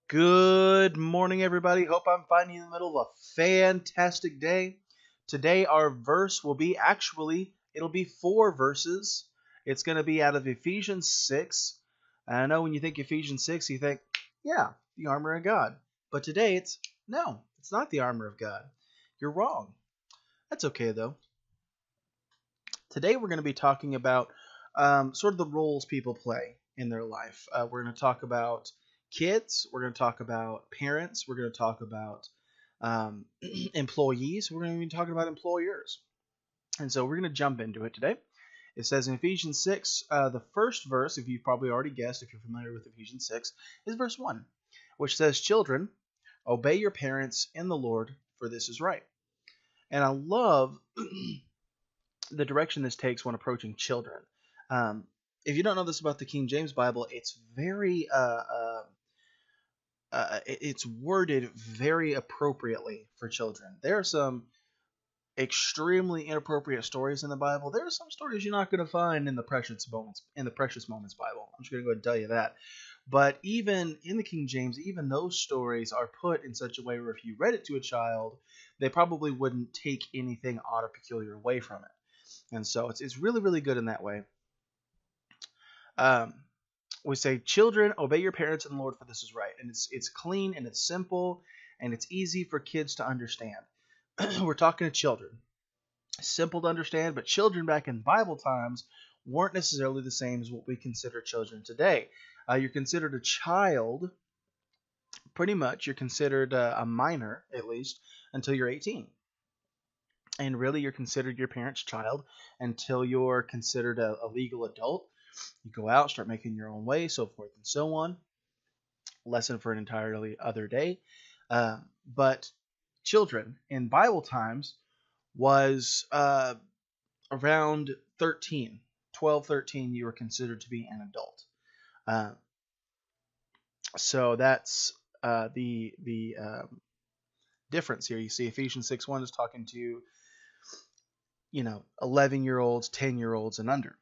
Good morning, everybody. Hope I'm finding you in the middle of a fantastic day. Today, our verse will be it'll be four verses. It's going to be out of Ephesians 6. And I know when you think Ephesians 6, you think, yeah, the armor of God. But today, no, it's not the armor of God. You're wrong. That's okay, though. Today, we're going to be talking about sort of the roles people play in their life. We're going to talk about kids. We're going to talk about parents. We're going to talk about um, employees. We're going to be talking about employers. And so we're going to jump into it today. It says in Ephesians 6, the first verse, if you've probably already guessed, if you're familiar with Ephesians 6, is verse 1, which says, "Children, obey your parents in the Lord, for this is right." And I love the direction this takes when approaching children. Um, if you don't know this about the King James Bible, it's very it's worded very appropriately for children. There are some extremely inappropriate stories in the Bible. There are some stories you're not going to find in the Precious Moments Bible. I'm just going to go ahead and tell you that. But even in the King James, even those stories are put in such a way where if you read it to a child, they probably wouldn't take anything odd or peculiar away from it. And so it's really, really good in that way. Um, we say, "Children, obey your parents in the Lord, for this is right." And it's clean and it's simple and it's easy for kids to understand. We're talking to children. Simple to understand, but children back in Bible times weren't necessarily the same as what we consider children today. You're considered a child, pretty much. You're considered a minor, at least, until you're 18. And really, you're considered your parent's child until you're considered a legal adult. You go out, start making your own way, so forth and so on. Lesson for an entirely other day. But children in Bible times was around 13, 12, 13, you were considered to be an adult. Uh, so that's the difference here. You see, Ephesians 6:1 is talking to 11-year-olds, 10-year-olds, and under.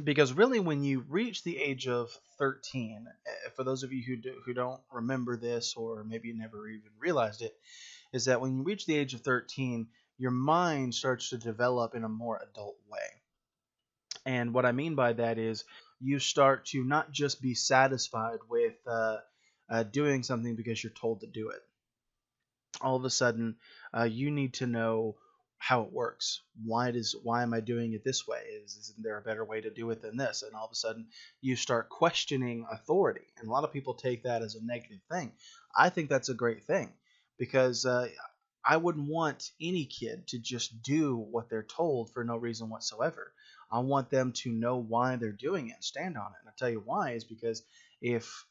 Because really, when you reach the age of 13, for those of you who don't remember this, or maybe you never even realized it, is that when you reach the age of 13, your mind starts to develop in a more adult way. And what I mean by that is you start to not just be satisfied with doing something because you're told to do it. All of a sudden, you need to know how it works. Why am I doing it this way? Isn't there a better way to do it than this? And all of a sudden, you start questioning authority. And a lot of people take that as a negative thing. I think that's a great thing because I wouldn't want any kid to just do what they're told for no reason whatsoever. I want them to know why they're doing it and stand on it. And I'll tell you why is because if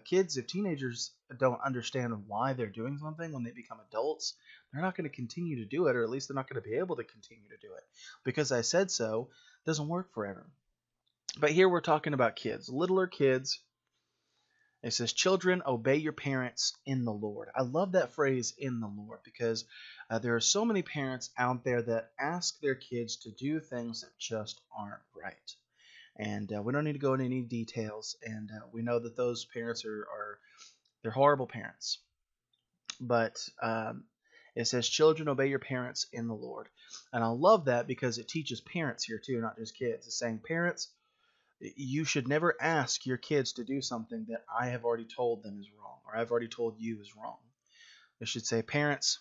teenagers don't understand why they're doing something when they become adults, they're not going to continue to do it, or at least they're not going to be able to continue to do it. Because I said so doesn't work forever. But here we're talking about kids, littler kids. It says, "Children, obey your parents in the Lord." I love that phrase, "in the Lord," because there are so many parents out there that ask their kids to do things that just aren't right. And we don't need to go into any details. And we know that those parents they're horrible parents. But it says, "Children, obey your parents in the Lord." And I love that because it teaches parents here too, not just kids. It's saying, parents, you should never ask your kids to do something that I have already told them is wrong, or I've already told you is wrong. It should say, parents,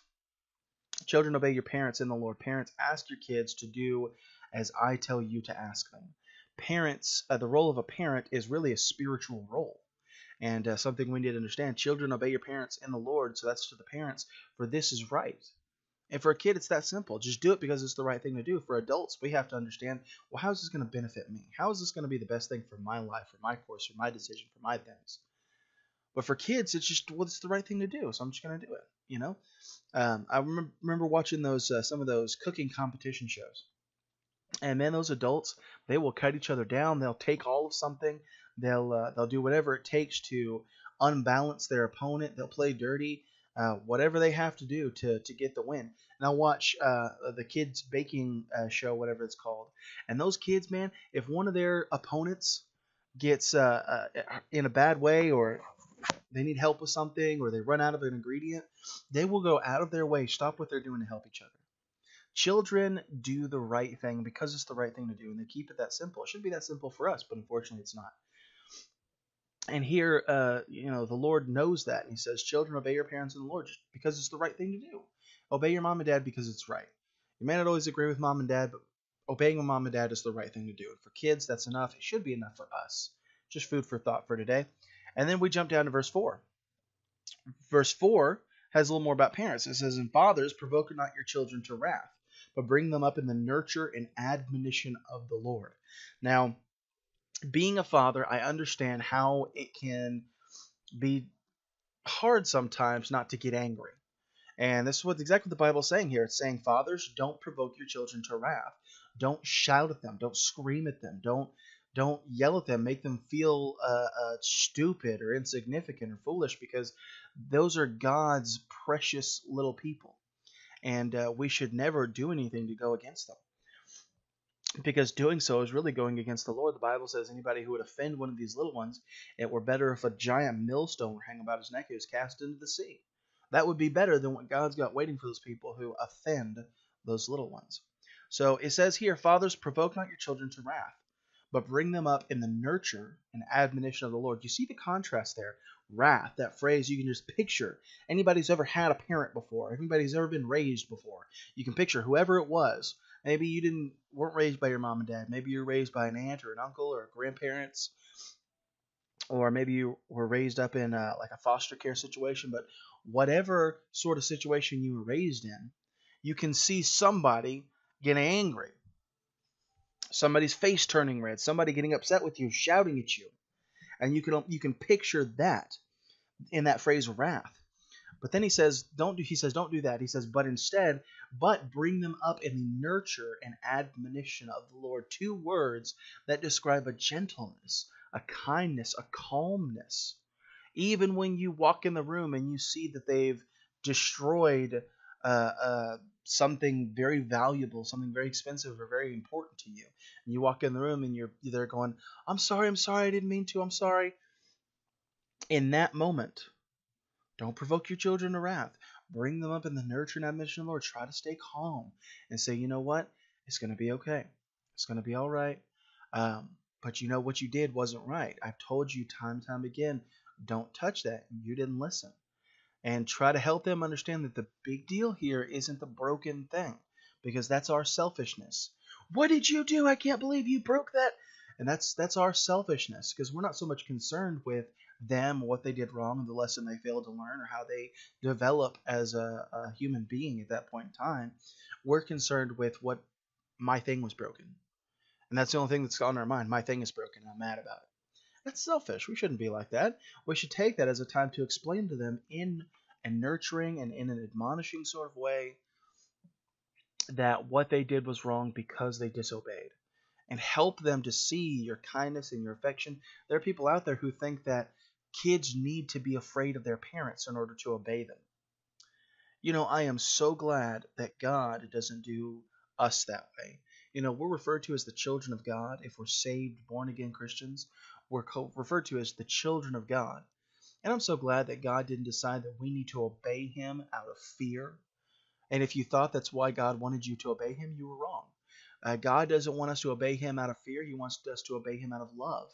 "Children, obey your parents in the Lord." Parents, ask your kids to do as I tell you to ask them. Parents, the role of a parent is really a spiritual role. And something we need to understand. Children, obey your parents in the Lord. So that's to the parents, for this is right. And for a kid, it's that simple. Just do it because it's the right thing to do. For adults, we have to understand, well, how is this going to benefit me? How is this going to be the best thing for my life, for my course, for my decision, for my things? But for kids, it's just, well, it's the right thing to do, so I'm just going to do it. I remember watching some of those cooking competition shows. And man, those adults, they will cut each other down. They'll take all of something. They'll do whatever it takes to unbalance their opponent. They'll play dirty, whatever they have to do to get the win. And I'll watch the kids baking show, whatever it's called. And those kids, man, if one of their opponents gets in a bad way, or they need help with something or they run out of an ingredient, they will go out of their way, stop what they're doing to help each other. Children do the right thing because it's the right thing to do, and they keep it that simple. It should be that simple for us, but unfortunately it's not. And here, the Lord knows that, and He says, "Children, obey your parents in the Lord," just because it's the right thing to do. Obey your mom and dad because it's right. You may not always agree with mom and dad, but obeying your mom and dad is the right thing to do. And for kids, that's enough. It should be enough for us. Just food for thought for today. And then we jump down to verse 4. Verse 4 has a little more about parents. It says, "And fathers, provoke not your children to wrath, but bring them up in the nurture and admonition of the Lord." Now, being a father, I understand how it can be hard sometimes not to get angry. And this is what exactly the Bible is saying here. It's saying, fathers, don't provoke your children to wrath. Don't shout at them. Don't scream at them. Don't yell at them. Make them feel stupid or insignificant or foolish, because those are God's precious little people. And we should never do anything to go against them, because doing so is really going against the Lord. The Bible says anybody who would offend one of these little ones, it were better if a giant millstone were hanging about his neck and he was cast into the sea. That would be better than what God's got waiting for those people who offend those little ones. So it says here, fathers, provoke not your children to wrath, but bring them up in the nurture and admonition of the Lord. You see the contrast there? Wrath, that phrase you can just picture. Anybody who's ever had a parent before, anybody who's ever been raised before, you can picture whoever it was. Maybe you weren't raised by your mom and dad. Maybe you were raised by an aunt or an uncle or grandparents, or maybe you were raised up in like a foster care situation. But whatever sort of situation you were raised in, you can see somebody getting angry, somebody's face turning red, somebody getting upset with you, shouting at you, and you can picture that in that phrase wrath. But then he says, don't do that. He says, but bring them up in the nurture and admonition of the Lord. Two words that describe a gentleness, a kindness, a calmness. Even when you walk in the room and you see that they've destroyed something very valuable, something very expensive or very important to you, and you walk in the room and you're there going, I'm sorry, I didn't mean to, I'm sorry. In that moment, don't provoke your children to wrath. Bring them up in the nurture and admonition of the Lord. Try to stay calm and say, you know what? It's going to be okay. It's going to be all right. But you know what you did wasn't right. I've told you time and time again, don't touch that. You didn't listen. And try to help them understand that the big deal here isn't the broken thing, because that's our selfishness. What did you do? I can't believe you broke that. And that's our selfishness, because we're not so much concerned with them, what they did wrong, the lesson they failed to learn, or how they develop as a human being at that point in time. We're concerned with what my thing was broken. And that's the only thing that's on our mind. My thing is broken. I'm mad about it. That's selfish. We shouldn't be like that. We should take that as a time to explain to them in a nurturing and in an admonishing sort of way that what they did was wrong because they disobeyed, and help them to see your kindness and your affection. There are people out there who think that kids need to be afraid of their parents in order to obey them. I am so glad that God doesn't do us that way. We're referred to as the children of God. If we're saved, born again Christians, we're referred to as the children of God. And I'm so glad that God didn't decide that we need to obey Him out of fear. And if you thought that's why God wanted you to obey Him, you were wrong. God doesn't want us to obey Him out of fear. He wants us to obey Him out of love.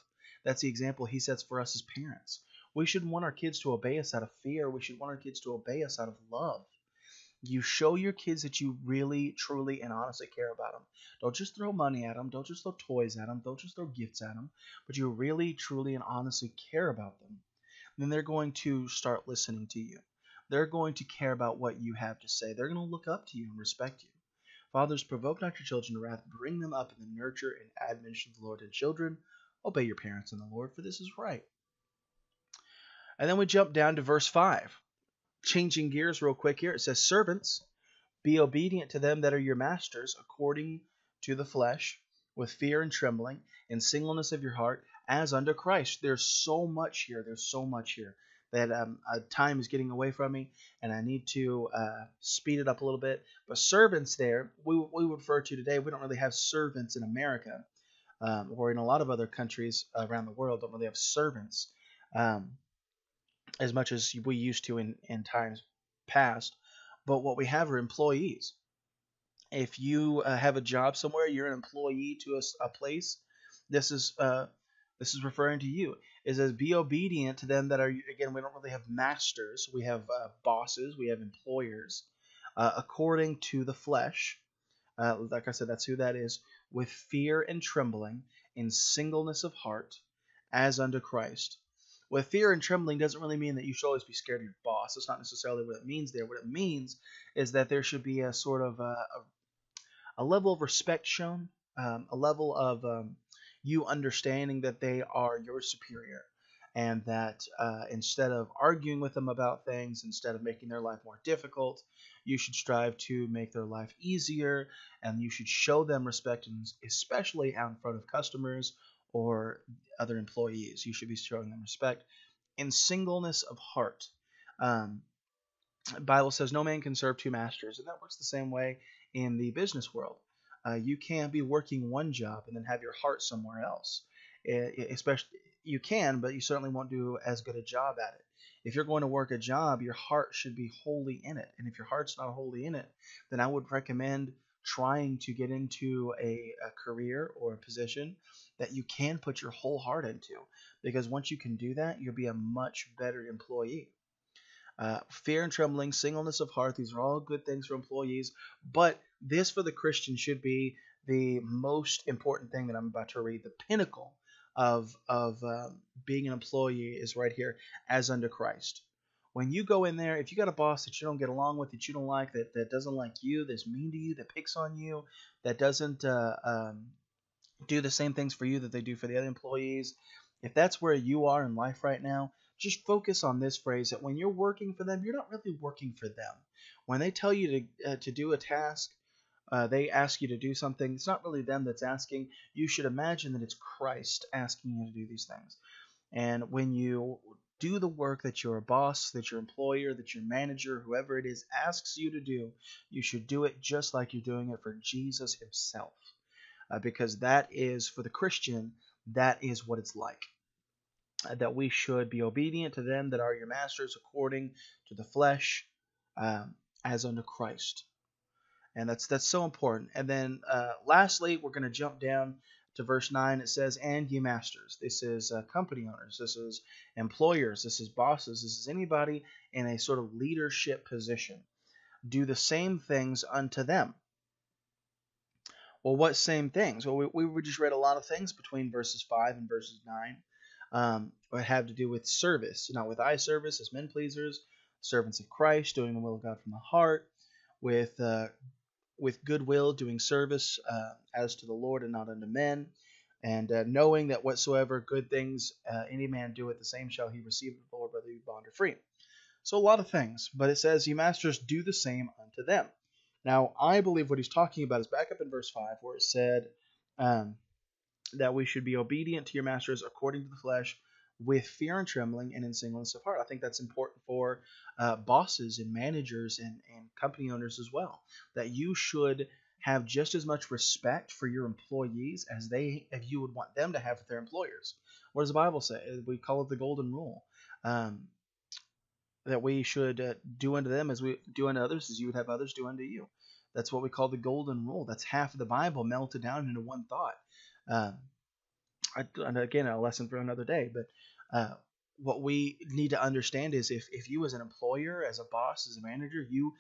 That's the example He sets for us as parents. We shouldn't want our kids to obey us out of fear. We should want our kids to obey us out of love. You show your kids that you really, truly, and honestly care about them. Don't just throw money at them. Don't just throw toys at them. Don't just throw gifts at them. But you really, truly, and honestly care about them. Then they're going to start listening to you. They're going to care about what you have to say. They're going to look up to you and respect you. Fathers, provoke not your children to wrath. Bring them up in the nurture and admonition of the Lord. And children, obey your parents in the Lord, for this is right. And then we jump down to verse 5. Changing gears real quick here. It says, servants, be obedient to them that are your masters, according to the flesh, with fear and trembling, in singleness of your heart, as unto Christ. There's so much here. That time is getting away from me, and I need to speed it up a little bit. But servants there, we refer to today, we don't really have servants in America, or in a lot of other countries around the world, don't really have servants. as much as we used to in times past. But what we have are employees. If you have a job somewhere, you're an employee to a place. This is uh, this is referring to you. It says, "Be obedient to them that are." Again, we don't really have masters. We have bosses. We have employers, according to the flesh. Like I said, that's who that is. With fear and trembling, in singleness of heart, as unto Christ. With fear and trembling doesn't really mean that you should always be scared of your boss. That's not necessarily what it means there. What it means is that there should be a sort of a level of respect shown, a level of you understanding that they are your superior, and that instead of arguing with them about things, instead of making their life more difficult, you should strive to make their life easier, and you should show them respect, and especially out in front of customers or other employees. You should be showing them respect in singleness of heart. Um, Bible says no man can serve two masters, and that works the same way in the business world. You can't be working one job and then have your heart somewhere else. Especially you can, but you certainly won't do as good a job at it. If you're going to work a job, your heart should be wholly in it, and if your heart's not wholly in it, then I would recommend trying to get into a career or a position that you can put your whole heart into, because once you can do that, you'll be a much better employee. Fear and trembling, singleness of heart, these are all good things for employees. But this for the Christian should be the most important thing that I'm about to read. The pinnacle of being an employee is right here, as unto Christ. When you go in there, if you got a boss that you don't get along with, that you don't like, that doesn't like you, that's mean to you, that picks on you, that doesn't do the same things for you that they do for the other employees. If that's where you are in life right now, just focus on this phrase, that when you're working for them, you're not really working for them. When they tell you to do a task, they ask you to do something, it's not really them that's asking. You should imagine that it's Christ asking you to do these things. And when you do the work that your boss, that your employer, that your manager, whoever it is, asks you to do, you should do it just like you're doing it for Jesus himself. Because that is, for the Christian, that is what it's like. That we should be obedient to them that are your masters according to the flesh, as unto Christ. And that's so important. And then lastly, we're going to jump down to verse 9. It says, "And ye masters." This is company owners. This is employers. This is bosses. This is anybody in a sort of leadership position. "Do the same things unto them." Well, what same things? Well, we just read a lot of things between verses 5 and verses 9. It had to do with service, not with eye service as men pleasers, servants of Christ, doing the will of God from the heart, with goodwill, doing service as to the Lord and not unto men, and knowing that whatsoever good things any man doeth, the same shall he receive of the Lord, whether he be bond or free. So a lot of things, but it says, "Ye masters, do the same unto them." Now, I believe what he's talking about is back up in verse 5, where it said that we should be obedient to your masters according to the flesh, with fear and trembling and in singleness of heart. I think that's important for bosses and managers and company owners as well, that you should have just as much respect for your employees as you would want them to have for their employers. What does the Bible say? We call it the golden rule. That we should do unto them as we do unto others, as you would have others do unto you. That's what we call the golden rule. That's half of the Bible melted down into one thought. And again, a lesson for another day. But what we need to understand is, if you as an employer, as a boss, as a manager, you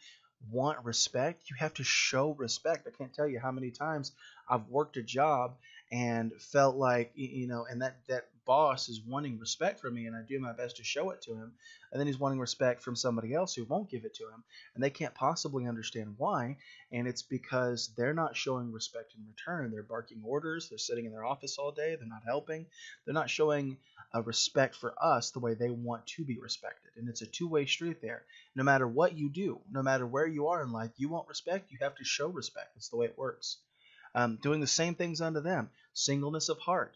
want respect, you have to show respect. I can't tell you how many times I've worked a job and felt like, and that boss is wanting respect from me, and I do my best to show it to him, and then he's wanting respect from somebody else who won't give it to him, and they can't possibly understand why, and it's because they're not showing respect in return. They're barking orders, they're sitting in their office all day, they're not helping, they're not showing a respect for us the way they want to be respected, and it's a two-way street there. No matter what you do, no matter where you are in life, you want respect, you have to show respect. That's the way it works. Doing the same things unto them. Singleness of heart.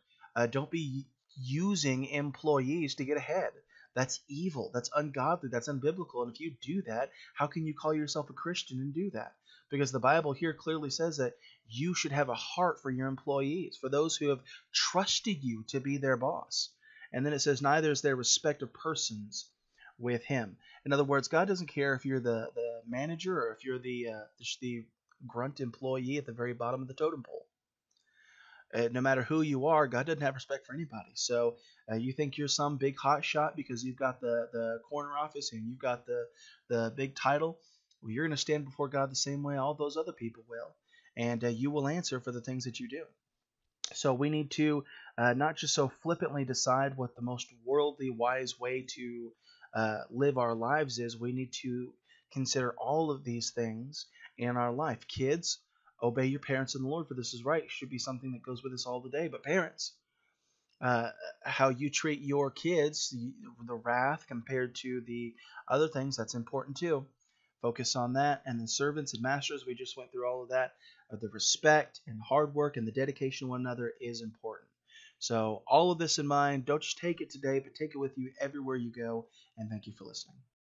Don't be using employees to get ahead. That's evil. That's ungodly. That's unbiblical. And if you do that, how can you call yourself a Christian and do that? Because the Bible here clearly says that you should have a heart for your employees, for those who have trusted you to be their boss. And then it says, "Neither is there respect of persons with Him. In other words, God doesn't care if you're the manager or if you're the grunt employee at the very bottom of the totem pole. No matter who you are, God doesn't have respect for anybody. So you think you're some big hot shot because you've got the corner office and you've got the big title. Well, you're going to stand before God the same way all those other people will, and you will answer for the things that you do. So we need to not just so flippantly decide what the most worldly wise way to live our lives is. We need to consider all of these things in our life. Kids, obey your parents in the Lord, for this is right. It should be something that goes with us all the day. But parents, uh, how you treat your kids, the wrath compared to the other things, that's important too. Focus on that. And then servants and masters, we just went through all of that. The respect and hard work and the dedication to one another is important. So all of this in mind, don't just take it today, but take it with you everywhere you go. And thank you for listening.